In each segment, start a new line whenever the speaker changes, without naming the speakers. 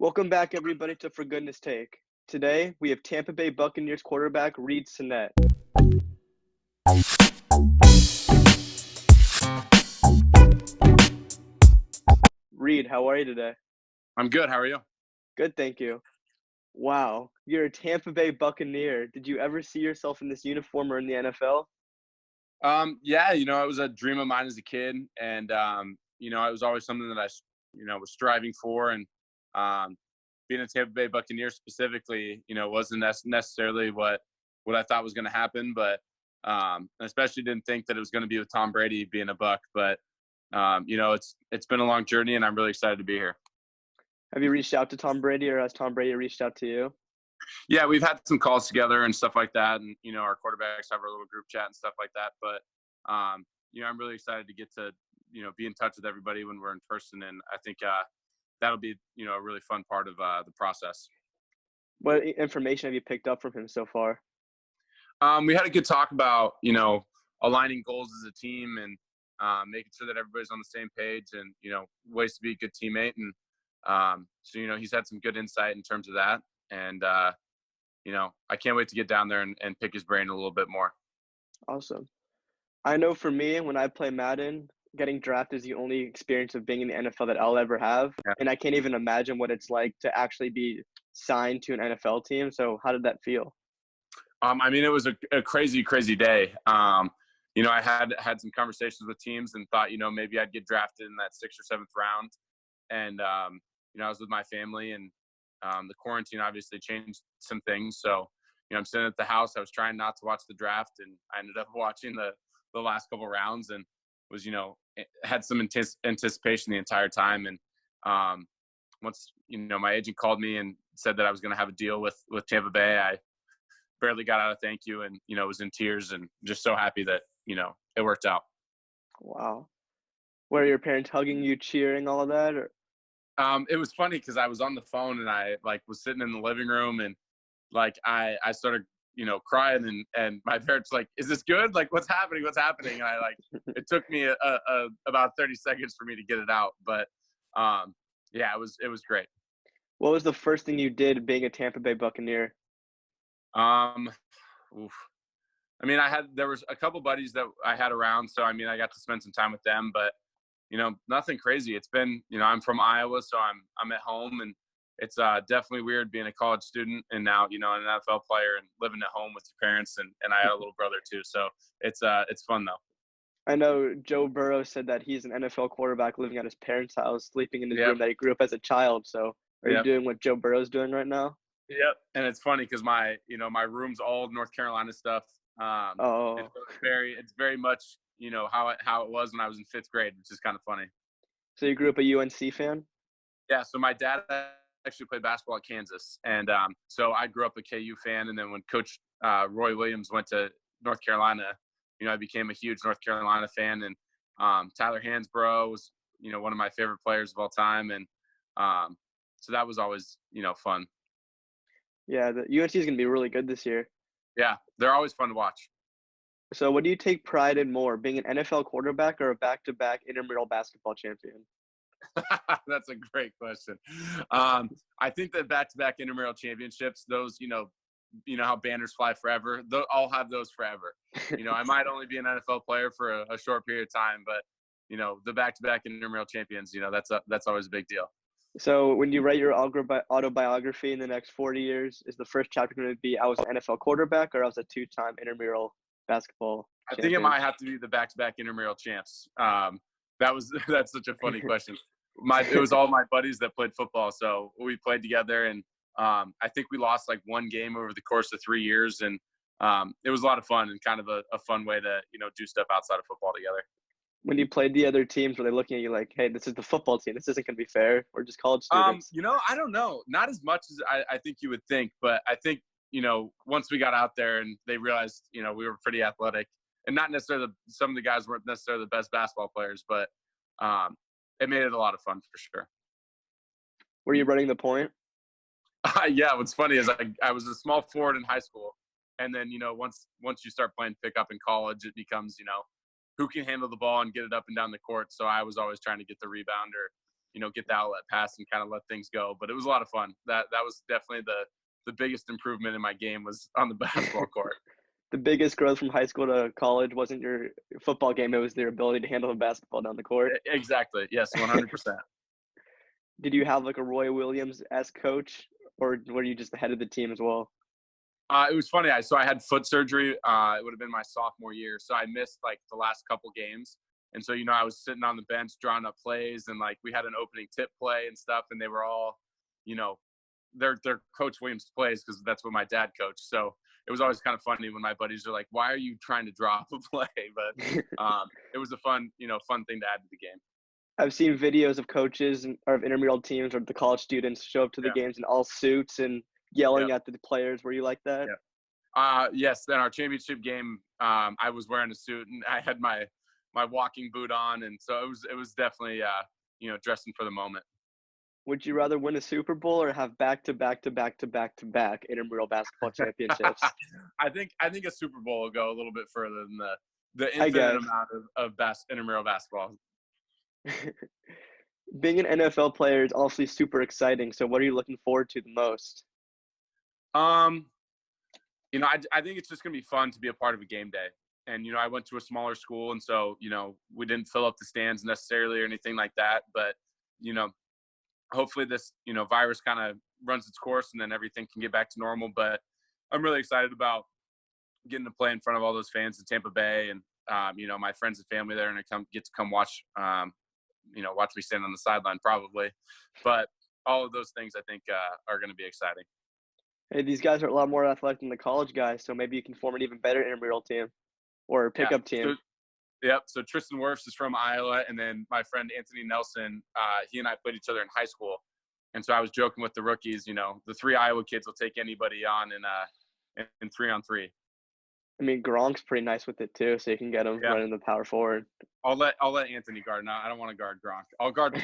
Welcome back, everybody, to For Goodness Take. Today, we have Tampa Bay Buccaneers quarterback Reid Sinnett. Reid, how are you today?
I'm good. How are you?
Good, thank you. Wow, you're a Tampa Bay Buccaneer. Did you ever see yourself in this uniform or in the NFL?
Yeah, it was a dream of mine as a kid, and it was always something that was striving for, and being a Tampa Bay Buccaneer specifically, wasn't necessarily what I thought was going to happen, but I especially didn't think that it was going to be with Tom Brady being a Buck, but it's been a long journey, and I'm really excited to be here.
Have you reached out to Tom Brady, or has Tom Brady reached out to you?
Yeah, we've had some calls together and stuff like that, and our quarterbacks have our little group chat and stuff like that. But I'm really excited to get to be in touch with everybody when we're in person, and I think that'll be a really fun part of the process.
What information have you picked up from him so far?
We had a good talk about aligning goals as a team and making sure that everybody's on the same page, and ways to be a good teammate, and so he's had some good insight in terms of that. And, I can't wait to get down there and pick his brain a little bit more.
Awesome. I know for me, when I play Madden, getting drafted is the only experience of being in the NFL that I'll ever have.
Yeah.
And I can't even imagine what it's like to actually be signed to an NFL team. So how did that feel?
It was a crazy, crazy day. I had some conversations with teams and thought, maybe I'd get drafted in that 6th or 7th round. And, I was with my family, and the quarantine obviously changed some things. So, I'm sitting at the house. I was trying not to watch the draft, and I ended up watching the last couple rounds, and was, had some anticipation the entire time. And once, my agent called me and said that I was going to have a deal with Tampa Bay, I barely got out of thank you, and, was in tears and just so happy that, it worked out.
Wow. Were your parents hugging you, cheering, all of that? Or?
It was funny because I was on the phone, and I was sitting in the living room, and I started crying, and my parents is this good? What's happening? And I it took me about 30 seconds for me to get it out, but yeah, it was great.
What was the first thing you did being a Tampa Bay Buccaneer?
Oof. There was a couple buddies that I had around, so I got to spend some time with them, but nothing crazy. It's been, I'm from Iowa, so I'm at home, and it's definitely weird being a college student and now, an NFL player and living at home with your parents, and I had a little brother too. So it's fun though.
I know Joe Burrow said that he's an NFL quarterback living at his parents' house, sleeping in his room that he grew up as a child. So are you doing what Joe Burrow's doing right now?
Yep. And it's funny because my room's all North Carolina stuff. It's very much, how it was when I was in 5th grade, which is kind of funny.
So you grew up a UNC fan?
Yeah. So my dad actually played basketball at Kansas, and so I grew up a KU fan. And then when Coach Roy Williams went to North Carolina, I became a huge North Carolina fan. And Tyler Hansbrough was one of my favorite players of all time, and so that was always fun.
Yeah, the UNC is going to be really good this year.
Yeah, they're always fun to watch.
So what do you take pride in more, being an NFL quarterback or a back-to-back intramural basketball champion?
That's a great question. I think that back-to-back intramural championships, those, how banners fly forever, I'll have those forever. I might only be an NFL player for a short period of time, but, the back-to-back intramural champions, that's always a big deal.
So when you write your autobiography in the next 40 years, is the first chapter going to be I was an NFL quarterback or I was a 2-time intramural basketball champion?
I think it might have to be the back-to-back intramural champs. That's such a funny question. It was all my buddies that played football, so we played together, and I think we lost one game over the course of 3 years, and it was a lot of fun and kind of a fun way to do stuff outside of football together.
When you played the other teams, were they looking at you like, hey, this is the football team, this isn't going to be fair, we're just college students?
I don't know, not as much as I think you would think, but I think once we got out there and they realized we were pretty athletic, and not necessarily some of the guys weren't necessarily the best basketball players, but it made it a lot of fun for sure.
Were you running the point?
Yeah, what's funny is I was a small forward in high school, and then once you start playing pickup in college, it becomes who can handle the ball and get it up and down the court. So I was always trying to get the rebound or get the outlet pass and kind of let things go. But it was a lot of fun. That was definitely the biggest improvement in my game was on the basketball court.
The biggest growth from high school to college wasn't your football game; it was your ability to handle the basketball down the court.
Exactly. Yes, 100%.
Did you have like a Roy Williams-esque coach, or were you just the head of the team as well?
It was funny. I had foot surgery. It would have been my sophomore year, so I missed like the last couple games. And so, I was sitting on the bench drawing up plays, and like we had an opening tip play and stuff, and they were all, they're Coach Williams plays because that's what my dad coached. So it was always kind of funny when my buddies are like, "Why are you trying to draw up a play?" But it was a fun thing to add to the game.
I've seen videos of coaches or of intramural teams or the college students show up to the games in all suits and yelling at the players. Were you like that?
Yeah. Yes. Then our championship game, I was wearing a suit and I had my walking boot on, and so it was definitely dressing for the moment.
Would you rather win a Super Bowl or have back-to-back intramural basketball championships?
I think a Super Bowl will go a little bit further than the infinite amount of intramural basketball.
Being an NFL player is obviously super exciting. So what are you looking forward to the most?
I think it's just going to be fun to be a part of a game day. And, I went to a smaller school, and so, we didn't fill up the stands necessarily or anything like that. But, hopefully this, virus kind of runs its course and then everything can get back to normal. But I'm really excited about getting to play in front of all those fans in Tampa Bay and, my friends and family there, and I get to come watch, watch me stand on the sideline probably. But all of those things I think are going to be exciting.
Hey, these guys are a lot more athletic than the college guys, so maybe you can form an even better intramural team or pickup team.
So Tristan Wirfs is from Iowa, and then my friend Anthony Nelson, he and I played each other in high school. And so I was joking with the rookies, the 3 Iowa kids will take anybody on in 3-on-3.
I mean, Gronk's pretty nice with it too, so you can get him running the power forward.
I'll let Anthony guard. No, I don't want to guard Gronk. I'll guard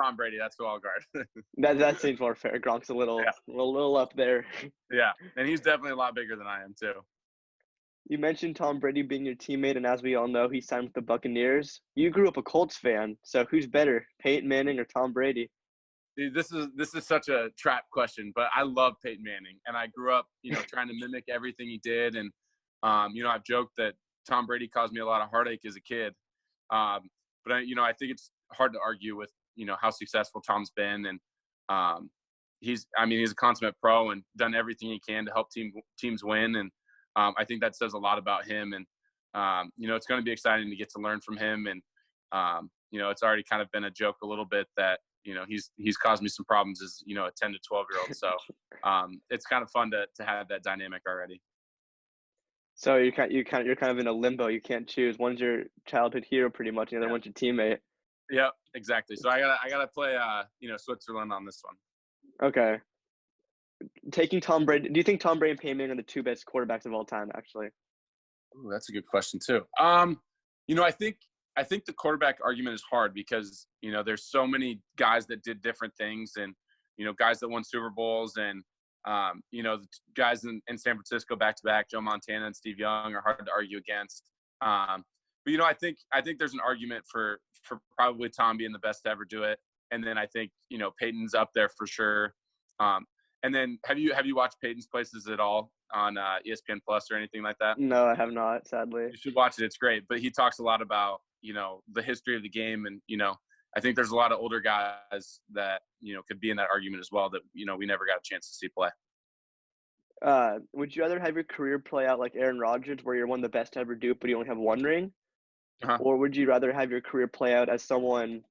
Tom Brady. That's who I'll guard.
that seems more fair. Gronk's a little up there.
Yeah, and he's definitely a lot bigger than I am too.
You mentioned Tom Brady being your teammate, and as we all know, he signed with the Buccaneers. You grew up a Colts fan, so who's better, Peyton Manning or Tom Brady?
Dude, this is such a trap question, but I love Peyton Manning, and I grew up, trying to mimic everything he did, and I've joked that Tom Brady caused me a lot of heartache as a kid, but I think it's hard to argue with how successful Tom's been, and he's a consummate pro and done everything he can to help teams win, and I think that says a lot about him, and it's going to be exciting to get to learn from him, and it's already kind of been a joke a little bit that he's caused me some problems as a 10 to 12-year-old, so it's kind of fun to have that dynamic already.
So you're kind of in a limbo. You can't choose. One's your childhood hero, pretty much, and the other one's your teammate.
Yeah, exactly. So I gotta play Switzerland on this one.
Okay. Taking Tom Brady. Do you think Tom Brady and Peyton Manning are the 2 best quarterbacks of all time? Actually.
Ooh, that's a good question too. I think the quarterback argument is hard because there's so many guys that did different things, and guys that won Super Bowls, and the guys in San Francisco back to back, Joe Montana and Steve Young, are hard to argue against. But I think there's an argument for probably Tom being the best to ever do it, and then I think Peyton's up there for sure. And then have you watched Peyton's Places at all on ESPN Plus or anything like that?
No, I have not, sadly.
You should watch it. It's great. But he talks a lot about the history of the game, and I think there's a lot of older guys that could be in that argument as well that we never got a chance to see play.
Would you rather have your career play out like Aaron Rodgers, where you're one of the best to ever do it, but you only have 1 ring? Or would you rather have your career play out as someone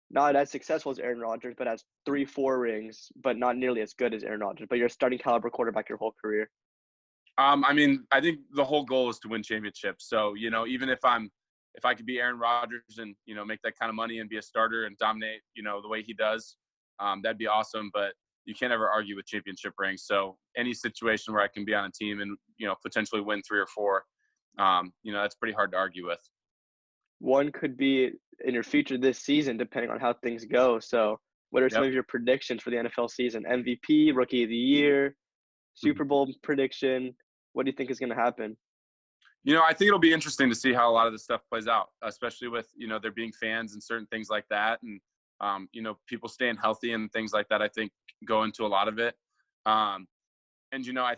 not as successful as Aaron Rodgers, but has 3-4 rings, but not nearly as good as Aaron Rodgers, but you're a starting caliber quarterback your whole career?
I think the whole goal is to win championships. So, even if I could be Aaron Rodgers and, make that kind of money and be a starter and dominate, the way he does, that'd be awesome. But you can't ever argue with championship rings. So any situation where I can be on a team and, potentially win 3 or 4, that's pretty hard to argue with.
One could be in your future this season, depending on how things go. So what are some of your predictions for the NFL season? MVP, Rookie of the Year, Super Bowl prediction? What do you think is going to happen?
I think it'll be interesting to see how a lot of this stuff plays out, especially with, there being fans and certain things like that. And, People staying healthy and things like that, I think, go into a lot of it. And I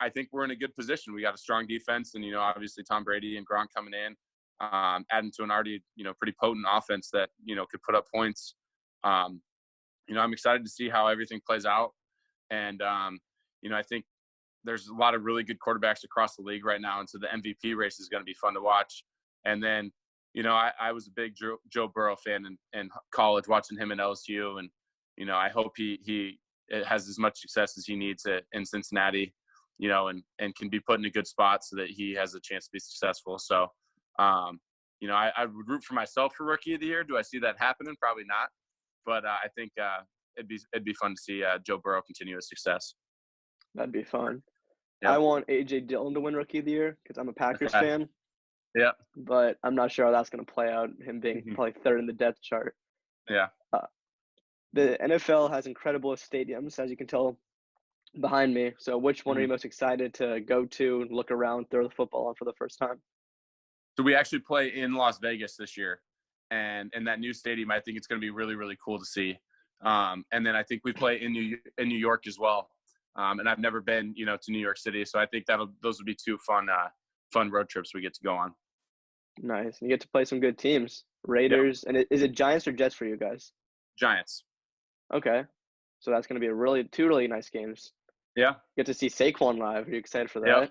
think we're in a good position. We got a strong defense, and obviously Tom Brady and Gronk coming in, adding to an already pretty potent offense that could put up points. I'm excited to see how everything plays out, and I think there's a lot of really good quarterbacks across the league right now, and so the MVP race is going to be fun to watch. And then I was a big Joe Burrow fan in college, watching him in LSU, and I hope he has as much success as he needs in Cincinnati, and can be put in a good spot so that he has a chance to be successful. So, I would root for myself for Rookie of the Year. Do I see that happening? Probably not. But I think it'd be fun to see Joe Burrow continue his success.
That'd be fun.
Yep.
I want A.J. Dillon to win Rookie of the Year because I'm a Packers fan.
Yeah.
But I'm not sure how that's going to play out, him being probably third in the depth chart.
Yeah.
The NFL has incredible stadiums, as you can tell behind me. So which one are you most excited to go to, look around, throw the football on for the first time?
So we actually play in Las Vegas this year. And in that new stadium, I think it's going to be really, really cool to see. And then I think we play in New York as well. And I've never been, to New York City. So I think those would be two fun road trips we get to go on.
Nice. And you get to play some good teams. Raiders. Yep. And is it Giants or Jets for you guys?
Giants.
Okay. So that's going to be two really nice games.
Yeah.
You get to see Saquon live. Are you excited for that?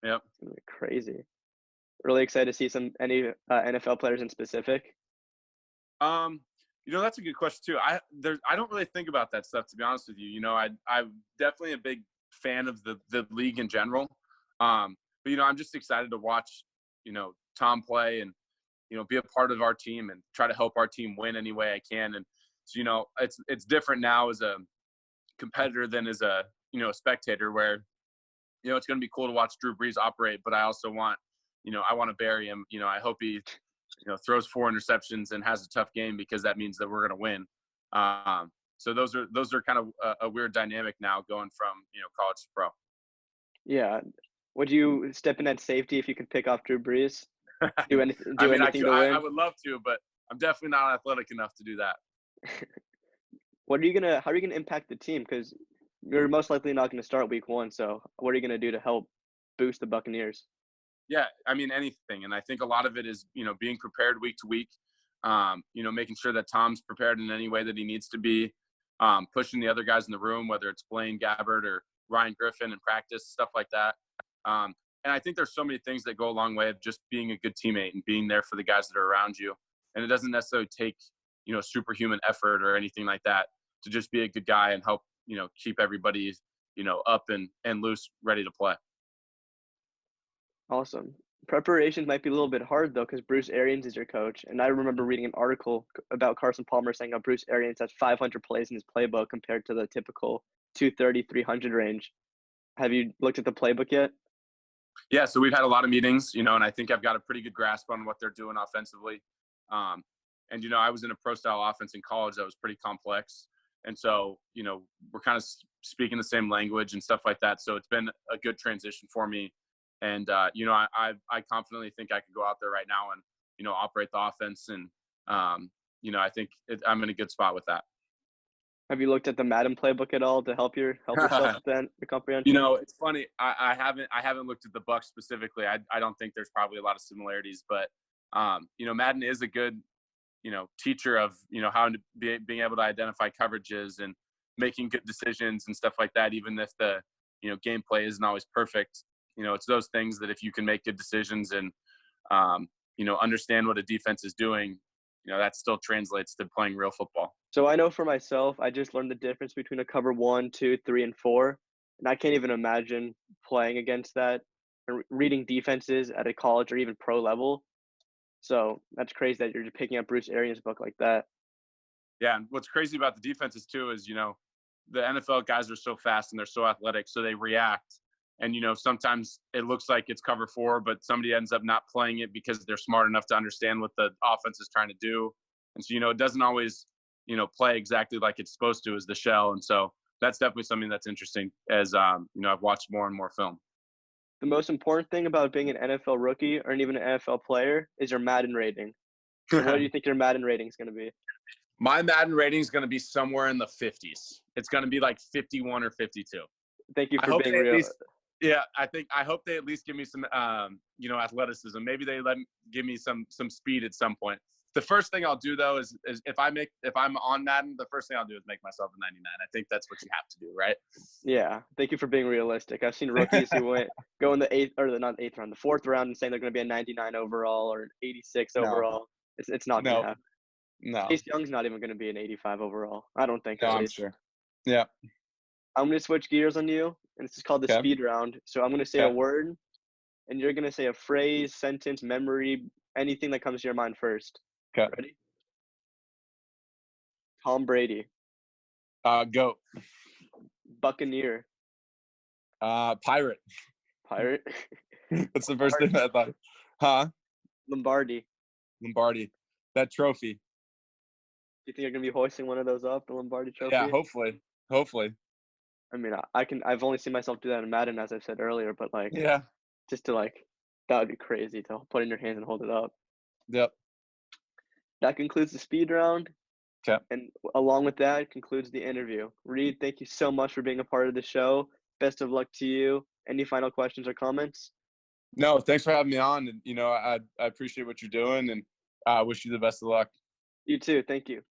Yep.
It's going to be crazy. Really excited to see any NFL players in specific?
That's a good question too. I don't really think about that stuff, to be honest with you. I'm definitely a big fan of the league in general. But I'm just excited to watch, Tom play and, be a part of our team and try to help our team win any way I can. And so, it's different now as a competitor than as a spectator where, it's going to be cool to watch Drew Brees operate, but I also want, I want to bury him. I hope he, throws 4 interceptions and has a tough game because that means that we're going to win. So those are kind of a weird dynamic now going from, college to pro.
Yeah. Would you step in at safety if you could pick off Drew Brees? Do anything to win?
I would love to, but I'm definitely not athletic enough to do that.
How are you gonna impact the team? Because you're most likely not going to start week 1. So what are you going to do to help boost the Buccaneers?
Yeah, anything. And I think a lot of it is, being prepared week to week, making sure that Tom's prepared in any way that he needs to be, pushing the other guys in the room, whether it's Blaine Gabbert or Ryan Griffin in practice, stuff like that. And I think there's so many things that go a long way of just being a good teammate and being there for the guys that are around you. And it doesn't necessarily take, superhuman effort or anything like that to just be a good guy and help, keep everybody, up and loose, ready to play.
Awesome. Preparations might be a little bit hard, though, because Bruce Arians is your coach. And I remember reading an article about Carson Palmer saying how Bruce Arians has 500 plays in his playbook compared to the typical 230, 300 range. Have you looked at the playbook yet?
Yeah, so we've had a lot of meetings, and I think I've got a pretty good grasp on what they're doing offensively. And, I was in a pro-style offense in college that was pretty complex. And so, we're kind of speaking the same language and stuff like that. So it's been a good transition for me. And, I confidently think I could go out there right now and, operate the offense. And, I think I'm in a good spot with that.
Have you looked at the Madden playbook at all to help yourself with the comprehension?
It's funny. I haven't looked at the Bucs specifically. I don't think there's probably a lot of similarities, but, Madden is a good, teacher of, how to being able to identify coverages and making good decisions and stuff like that, even if the, gameplay isn't always perfect. It's those things that if you can make good decisions and, understand what a defense is doing, that still translates to playing real football.
So I know for myself, I just learned the difference between a cover 1, 2, 3, and 4. And I can't even imagine playing against that or reading defenses at a college or even pro level. So that's crazy that you're just picking up Bruce Arians' book like that.
Yeah, and what's crazy about the defenses too is, the NFL guys are so fast and they're so athletic, so they react. And, sometimes it looks like it's cover 4, but somebody ends up not playing it because they're smart enough to understand what the offense is trying to do. And so, it doesn't always, play exactly like it's supposed to as the shell. And so that's definitely something that's interesting as, I've watched more and more film.
The most important thing about being an NFL rookie or even an NFL player is your Madden rating. So what do you think your Madden rating is going to be?
My Madden rating is going to be somewhere in the 50s. It's going to be like 51 or 52.
Thank you for being real.
I hope they at least give me some, athleticism. Maybe they give me some speed at some point. The first thing I'll do though is if I'm on Madden, the first thing I'll do is make myself a 99. I think that's what you have to do, right?
Yeah. Thank you for being realistic. I've seen rookies who go in the fourth round and saying they're going to be a 99 overall or an 86 overall. It's not going to happen.
No.
Chase Young's not even going to be an 85 overall. I don't think.
No, I'm sure. Yeah.
I'm going to switch gears on you, and this is called the speed round. So I'm going to say a word, and you're going to say a phrase, sentence, memory, anything that comes to your mind first.
Okay.
Ready? Tom Brady.
Goat.
Buccaneer.
Pirate.
Pirate.
That's the first thing I thought. Huh?
Lombardi.
That trophy.
Do you think you're going to be hoisting one of those up, the Lombardi trophy?
Yeah, hopefully.
I mean, I've only seen myself do that in Madden, as I said earlier, but just to that would be crazy to put in your hands and hold it up.
Yep.
That concludes the speed round.
Okay.
And along with that concludes the interview. Reid, thank you so much for being a part of the show. Best of luck to you. Any final questions or comments?
No, thanks for having me on. And, I appreciate what you're doing, and I wish you the best of luck.
You too. Thank you.